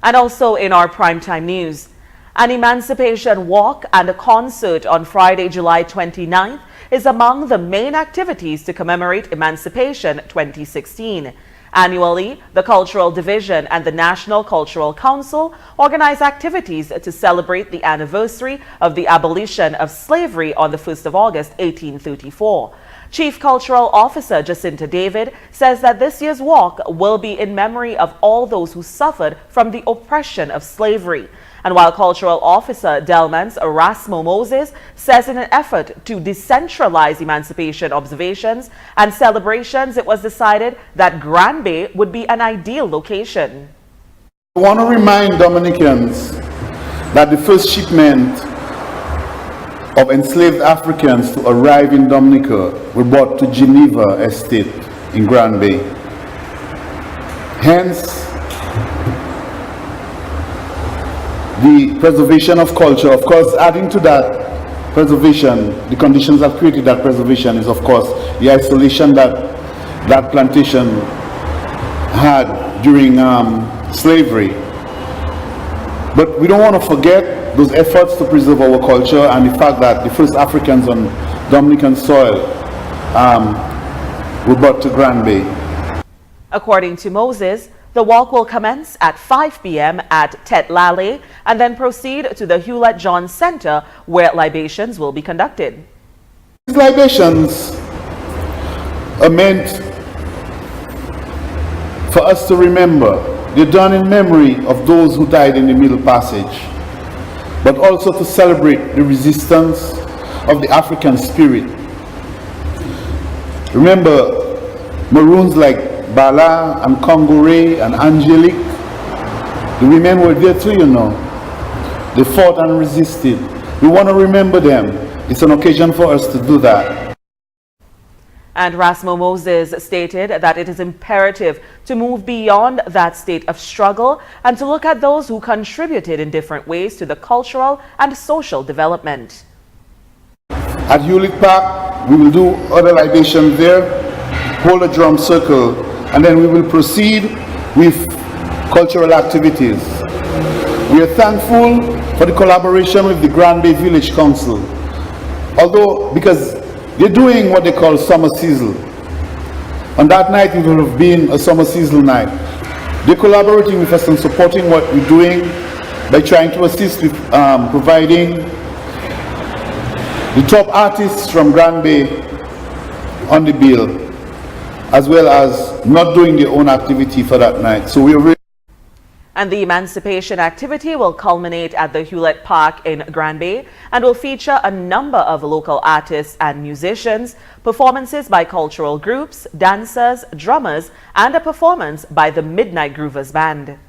And also in our primetime news, an Emancipation walk and a concert on Friday, July 29th is among the main activities to commemorate Emancipation 2016. Annually, the Cultural Division and the National Cultural Council organize activities to celebrate the anniversary of the abolition of slavery on the 1st of August, 1834. Chief Cultural Officer Jacinta David says that this year's walk will be in memory of all those who suffered from the oppression of slavery. And while Cultural Officer Delman's Erasmo Moses says in an effort to decentralize emancipation observations and celebrations, it was decided that Grand Bay would be an ideal location. I want to remind Dominicans that the first shipment of enslaved Africans to arrive in Dominica were brought to Geneva Estate in Grand Bay. Hence, the preservation of culture, of course, adding to that preservation, the conditions that created that preservation is, of course, the isolation that that plantation had during slavery. But we don't want to forget those efforts to preserve our culture and the fact that the first Africans on Dominican soil were brought to Grand Bay. According to Moses, the walk will commence at 5 p.m. at Tetlale and then proceed to the Hewlett John Center, where libations will be conducted. These libations are meant for us to remember. They're done in memory of those who died in the Middle Passage, but also to celebrate the resistance of the African spirit. Remember, Maroons like Bala and Congore and Angelique, the women were there too, you know. They fought and resisted. We want to remember them. It's an occasion for us to do that. And Erasmo Moses stated that it is imperative to move beyond that state of struggle and to look at those who contributed in different ways to the cultural and social development. At Hewlett Park, we will do other libations there, hold a drum circle, and then we will proceed with cultural activities. We are thankful for the collaboration with the Grand Bay Village Council, although because they're doing what they call summer sizzle. On that night, it will have been a summer sizzle night. They're collaborating with us and supporting what we're doing by trying to assist with providing the top artists from Grand Bay on the bill, as well as not doing their own activity for that night. So we are really. And the Emancipation activity will culminate at the Hewlett Park in Grand Bay and will feature a number of local artists and musicians, performances by cultural groups, dancers, drummers, and a performance by the Midnight Groovers Band.